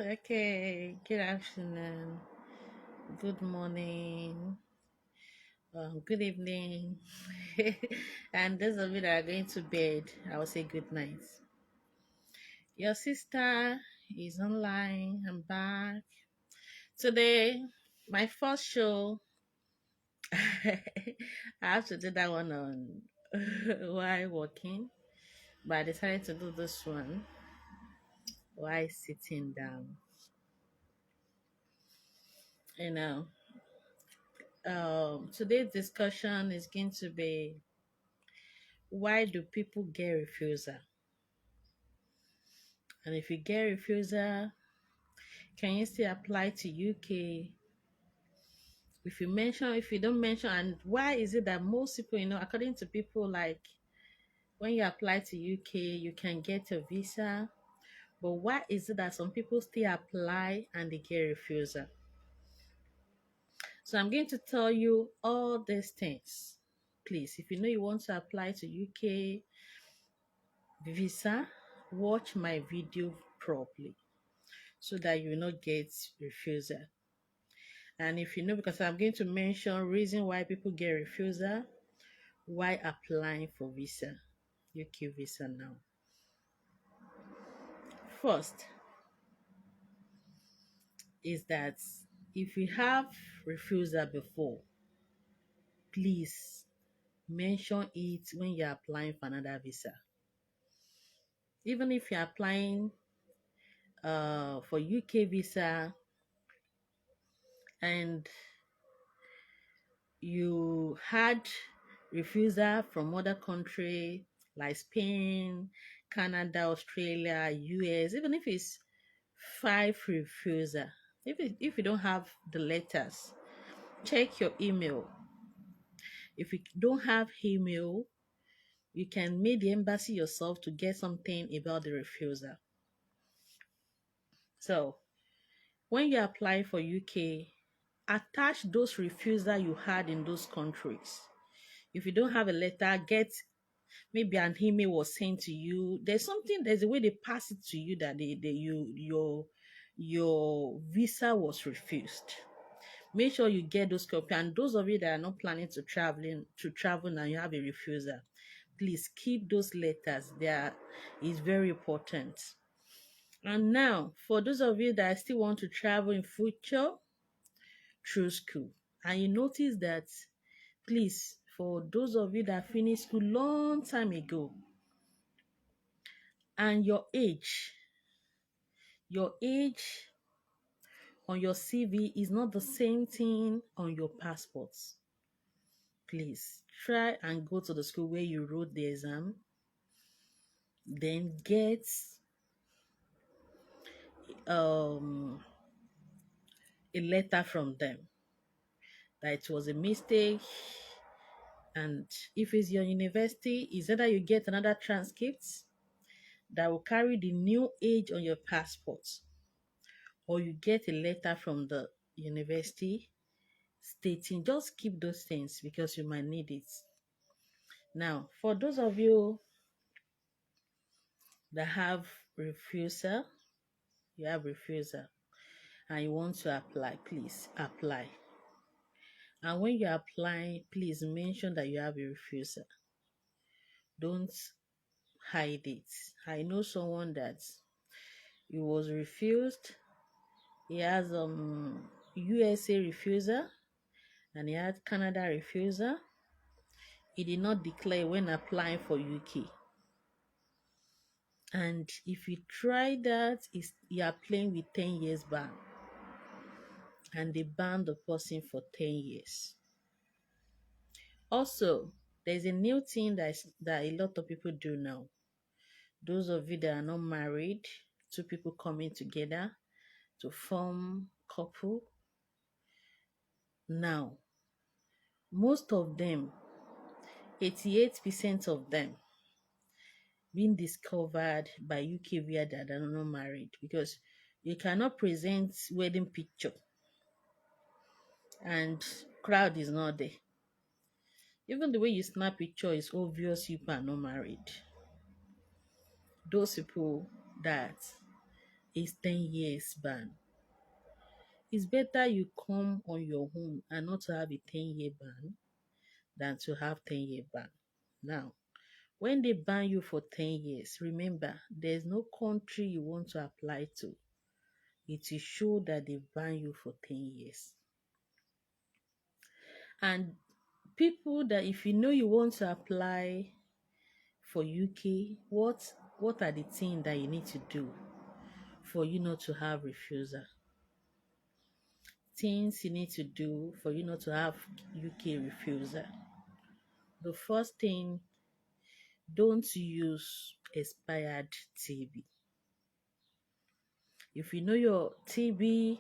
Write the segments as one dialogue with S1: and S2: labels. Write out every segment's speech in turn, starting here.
S1: Okay, good afternoon, good morning, good evening, and those of you that are going to bed, I will say good night. Your sister is online. I'm back today. My first show. I have to do that one on while working, but I decided to do this one while sitting down. You know, today's discussion is going to be, why do people get refusal? And if you get refusal, can you still apply to UK? If you don't mention, and why is it that most people, according to people, like when you apply to UK, you can get a visa. But why is it that some people still apply and they get refusal? So I'm going to tell you all these things. Please, if you know you want to apply to UK visa, watch my video properly so that you will not get refusal. And if you know, because I'm going to mention reason why people get refusal, why applying for visa, UK visa now. First is that if you have refusal before, please mention it when you're applying for another visa. Even if you're applying for UK visa and you had refusal from other country like Spain, Canada, Australia, US, even if it's 5 refusal, if you don't have the letters, check your email. If you don't have email, you can meet the embassy yourself to get something about the refusal. So when you apply for UK, attach those refusal you had in those countries. If you don't have a letter, get maybe an email was sent to you. There's a way they pass it to you that your visa was refused. Make sure you get those copies. And those of you that are not planning to travel now, you have a refusal. Please keep those letters. Is very important. And now, for those of you that still want to travel in future through school, and you notice that, please, for those of you that finished school long time ago, and your age on your CV is not the same thing on your passports. Please try and go to the school where you wrote the exam, then get um, a letter from them that it was a mistake. And if it's your university, is either you get another transcript that will carry the new age on your passport, or you get a letter from the university stating. Just keep those things because you might need it. Now, for those of you that have refusal, you have refusal and you want to apply, please apply. And when you apply, please mention that you have a refusal. Don't hide it. I know someone that he was refused. He has USA refusal and he had Canada refusal. He did not declare when applying for UK. And if you try that, you are playing with 10 years ban. And they ban the person for 10 years. Also, there's a new thing that a lot of people do now. Those of you that are not married, two people coming together to form couple. Now, most of them, 88% of them, being discovered by UK via that are not married, because you cannot present wedding picture and crowd is not there. Even the way you snap picture is obvious you are not married. Those people that is 10 years ban. It's better you come on your own and not to have a 10-year ban than to have 10-year ban. Now, when they ban you for 10 years, remember, there's no country you want to apply to. It will show that they ban you for 10 years. And people that if you know you want to apply for UK, what are the things that you need to do for you not to have refusal? Things you need to do for you not to have UK refusal. The first thing, don't use expired TB. If you know your TB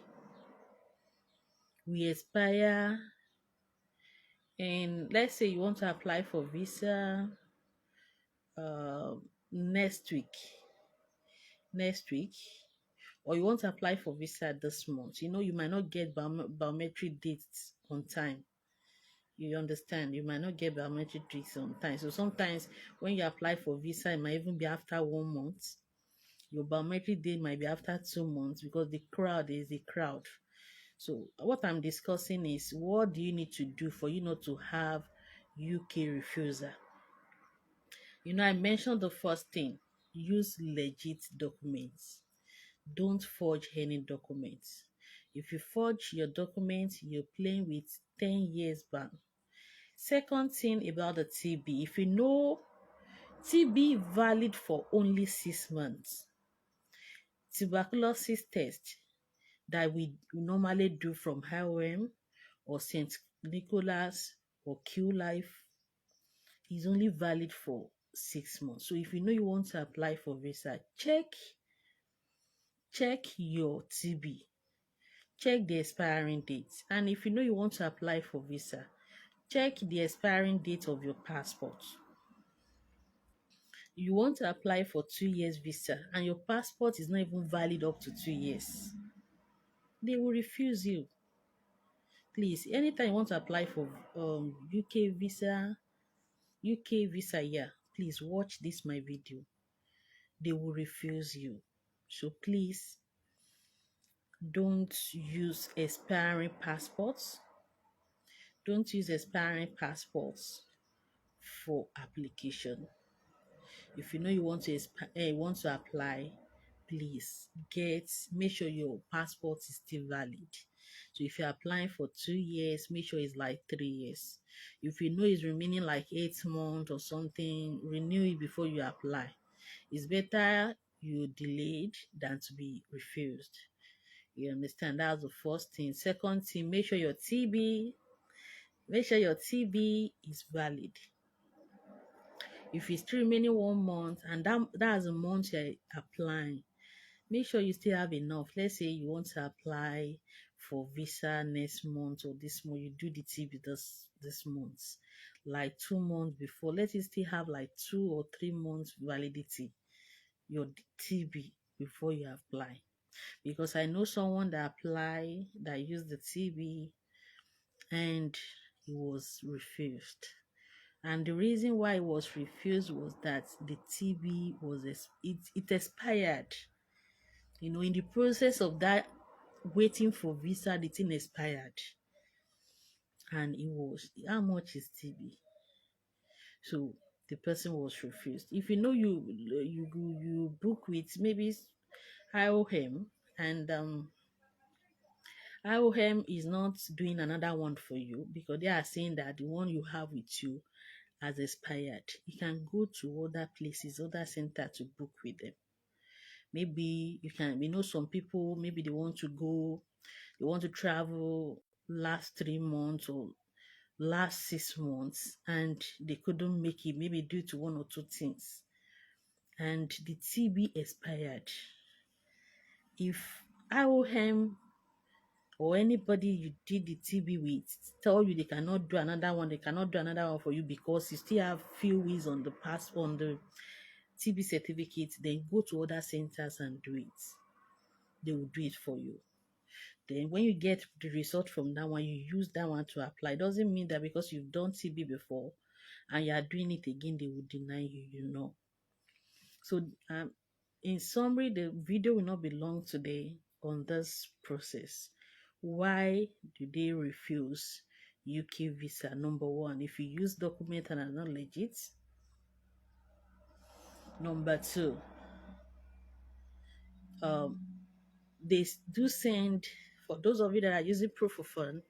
S1: will expire, and let's say you want to apply for visa uh, next week, next week, or you want to apply for visa this month, you might not get biometric dates on time. You understand? You might not get biometric dates on time. So sometimes when you apply for visa, it might even be after 1 month. Your biometric date might be after 2 months because the crowd is the crowd. So what I'm discussing is what do you need to do for you not to have UK refusal? I mentioned the first thing, use legit documents. Don't forge any documents. If you forge your documents, you're playing with 10 years ban. Second thing about the TB, if you know TB valid for only 6 months, tuberculosis test that we normally do from IOM or St. Nicholas or Q Life is only valid for 6 months. So if you know you want to apply for visa, check your TB, check the expiring date. And if you know you want to apply for visa, check the expiring date of your passport. You want to apply for 2 years visa and your passport is not even valid up to 2 years, they will refuse you. Please, anytime you want to apply for UK visa, yeah, please watch this my video. They will refuse you. So please don't use expiring passports. Don't use expiring passports for application. If you know you want to apply, please make sure your passport is still valid. So if you're applying for 2 years, make sure it's like 3 years. If you know it's remaining like 8 months or something, renew it before you apply. It's better you delayed than to be refused. You understand? That's the first thing. Second thing, make sure your TB is valid. If it's still remaining 1 month and that's a month you're applying, make sure you still have enough. Let's say you want to apply for visa next month or this month, you do the TB this month, like 2 months before. Let it still have like 2 or 3 months validity, your TB, before you apply. Because I know someone that used the TB and it was refused. And the reason why it was refused was that the TB it expired. In the process of that waiting for visa, the thing expired. And it was, how much is TB? So the person was refused. If you know you book with maybe IOM and IOM is not doing another one for you because they are saying that the one you have with you has expired. You can go to other places, other center to book with them. Maybe you can, some people, maybe they want to travel last 3 months or last 6 months and they couldn't make it, maybe due to one or two things. And the TB expired. If IOM or anybody you did the TB with tell you they cannot do another one for you because you still have few weeks on the TB certificate, then go to other centers and do it. They will do it for you. Then when you get the result from that one, you use that one to apply. It doesn't mean that because you've done TB before and you are doing it again, they will deny you, So In summary, the video will not be long today on this process. Why do they refuse UK visa? Number one, if you use document and are not legit. Number two, um, they do send, for those of you that are using proof of fund,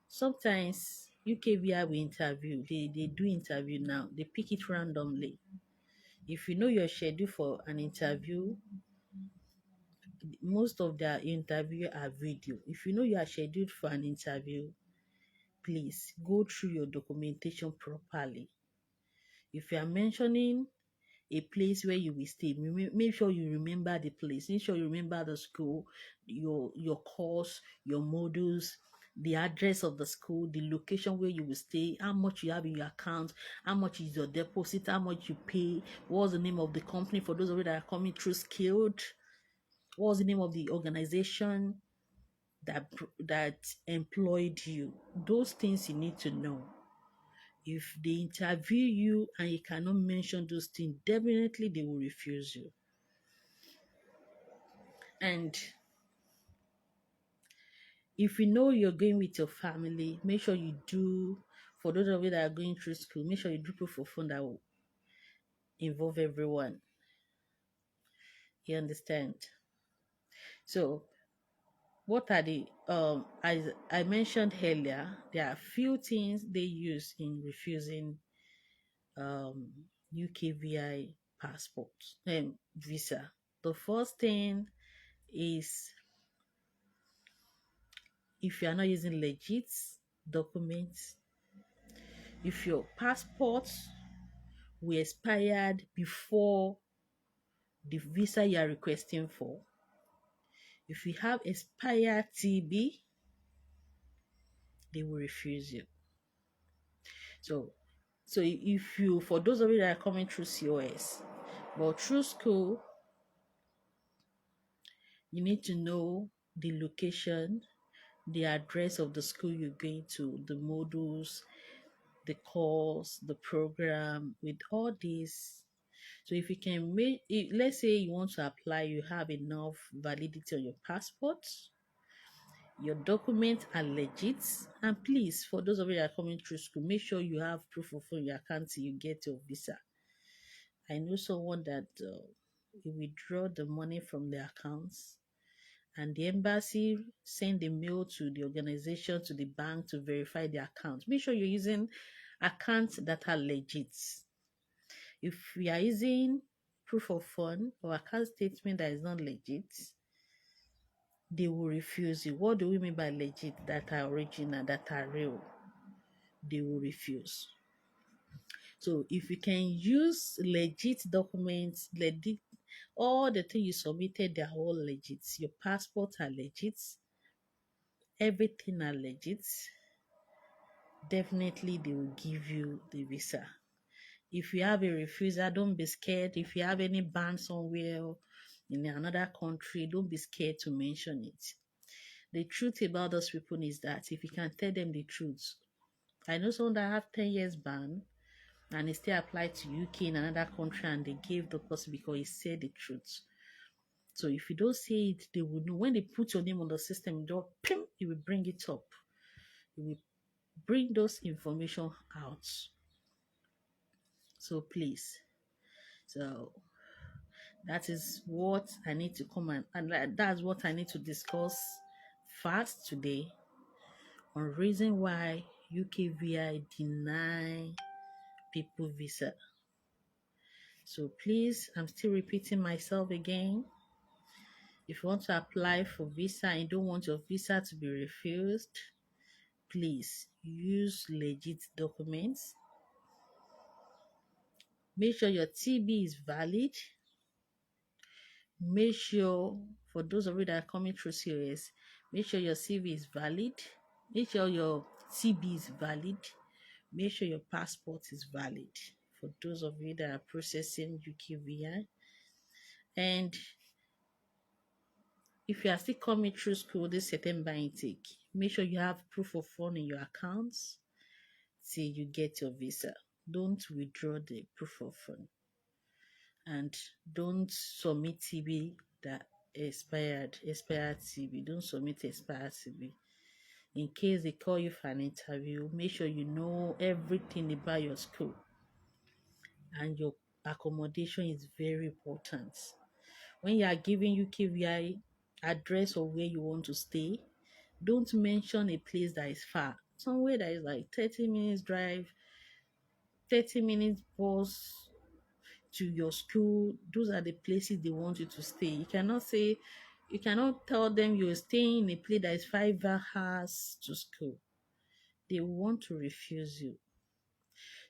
S1: sometimes UKVI will interview. They do interview now. They pick it randomly. If you know you're scheduled for an interview, most of their interview are video. If you know you are scheduled for an interview, please go through your documentation properly. If you are mentioning a place where you will stay, make sure you remember the place. Make sure you remember the school, your course, your modules, the address of the school, the location where you will stay, how much you have in your account, how much is your deposit, how much you pay, what's the name of the company for those of you that are coming through skilled, what's the name of the organization that employed you. Those things you need to know. If they interview you and you cannot mention those things, definitely they will refuse you. And if you know you're going with your family, make sure you do, for those of you that are going through school, make sure you do proof of fund that will involve everyone. You understand? So, what are the, as I mentioned earlier, there are few things they use in refusing um, UKVI passport and visa. The first thing is if you are not using legit documents, if your passport were expired before the visa you are requesting for, if you have expired TB, they will refuse you. So, so if you, for those of you that are coming through COS, but through school, you need to know the location, the address of the school you're going to, the modules, the course, the program, with all these. So if you can make, let's say you want to apply, you have enough validity on your passport, your documents are legit, and please, for those of you that are coming through school, make sure you have proof of your account till you get your visa. I know someone that you withdraw the money from their accounts, and the embassy send a mail to the organization, to the bank, to verify the account. Make sure you're using accounts that are legit. If we are using proof of fund or account statement that is not legit, they will refuse you. What do we mean by legit? That are original, that are real. They will refuse. So if you can use legit documents, legit, all the things you submitted, they are all legit. Your passport are legit, everything are legit. Definitely they will give you the visa. If you have a refusal, don't be scared. If you have any ban somewhere in another country, don't be scared to mention it. The truth about those people is that if you can tell them the truth, I know someone that have 10 years ban and it still applied to UK in another country and they gave the person because he said the truth. So if you don't say it, they will know. When they put your name on the system, it will bring it up. It will bring those information out. So please. So that is what I need to come and that's what I need to discuss fast today on reason why UKVI deny people visa. So please, I'm still repeating myself again. If you want to apply for visa and you don't want your visa to be refused, please use legit documents. Make sure your TB is valid. Make sure, for those of you that are coming through COS, make sure your CV is valid. Make sure your TB is valid. Make sure your passport is valid. For those of you that are processing UKVI. And if you are still coming through school this September intake, make sure you have proof of fund in your accounts till you get your visa. Don't withdraw the proof of fund. and don't submit TB that expired TB. Don't submit expired TB. In case they call you for an interview, make sure you know everything about your school, and your accommodation is very important. When you are giving UKVI address of where you want to stay, don't mention a place that is far. Somewhere that is like 30 minutes drive, 30 minutes bus to your school. Those are the places they want you to stay. You cannot tell them you're staying in a place that is 5 hours to school. They want to refuse you.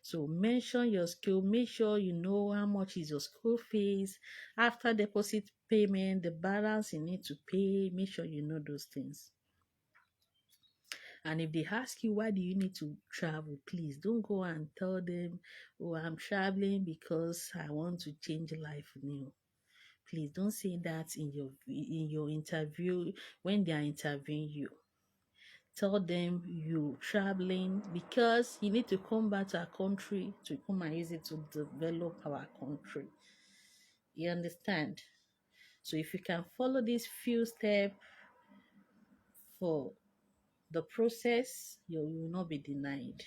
S1: So mention your school. Make sure you know how much is your school fees. After deposit payment, the balance you need to pay. Make sure you know those things. And if they ask you why do you need to travel, please don't go and tell them, oh, I'm traveling because I want to change life new. Please don't say that in your interview when they are interviewing you. Tell them you traveling because you need to come back to our country to come and use it to develop our country. You understand? So if you can follow these few steps for the process, you will not be denied.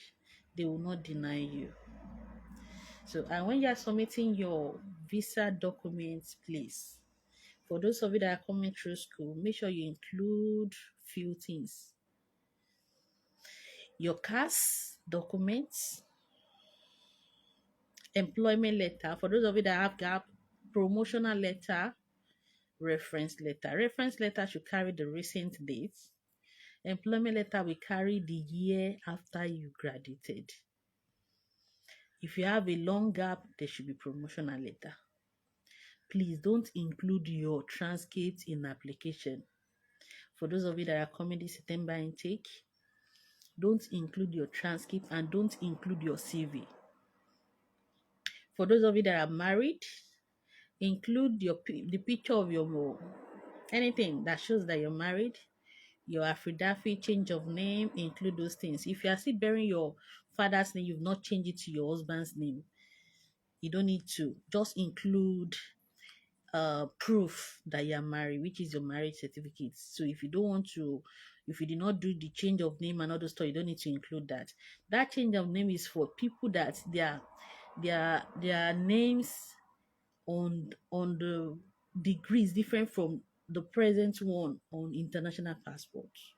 S1: They will not deny you. So, and when you are submitting your visa documents, please, for those of you that are coming through school, make sure you include few things. Your CAS documents, employment letter. For those of you that have gap, promotional letter, reference letter. Reference letter should carry the recent dates. Employment letter will carry the year after you graduated. If you have a long gap, there should be promotional letter. Please don't include your transcript in application. For those of you that are coming this September intake, don't include your transcript and don't include your CV. For those of you that are married, include the picture of your anything that shows that you're married, your affidavit, change of name, include those things. If you are still bearing your father's name, you've not changed it to your husband's name, you don't need to. Just include proof that you are married, which is your marriage certificate. So if you did not do the change of name and all those stuff, you don't need to include that. That change of name is for people that their names on the degree is different from the present one on international passports.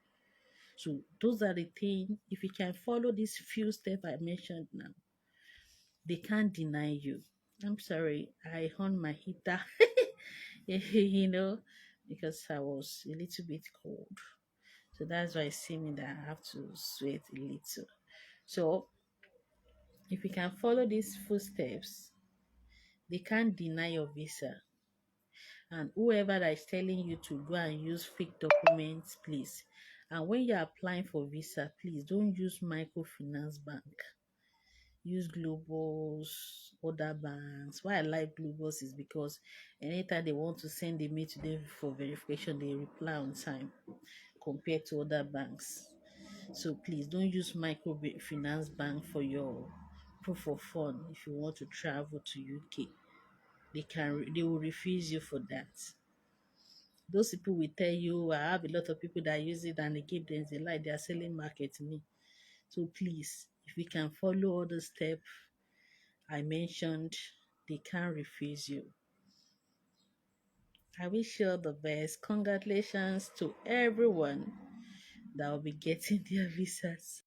S1: So those are the things. If you can follow these few steps I mentioned now, they can't deny you. I'm sorry, I on my heater, because I was a little bit cold. So that's why it seems me that I have to sweat a little. So if you can follow these footsteps, they can't deny your visa. And whoever that is telling you to go and use fake documents, please. And when you're applying for visa, please don't use microfinance bank. Use Globals, other banks. Why I like Globals is because anytime they want to send a mail to them for verification, they reply on time compared to other banks. So please don't use microfinance bank for your proof of fund if you want to travel to UK. They will refuse you for that. Those people will tell you, I have a lot of people that use it and they give them the lie, they are selling market to me. So please, if we can follow all the steps I mentioned, they can't refuse you. I wish you all the best. Congratulations to everyone that will be getting their visas.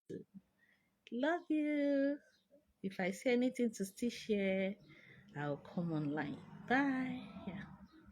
S1: Love you. If I see anything to still share, I'll come online. Bye.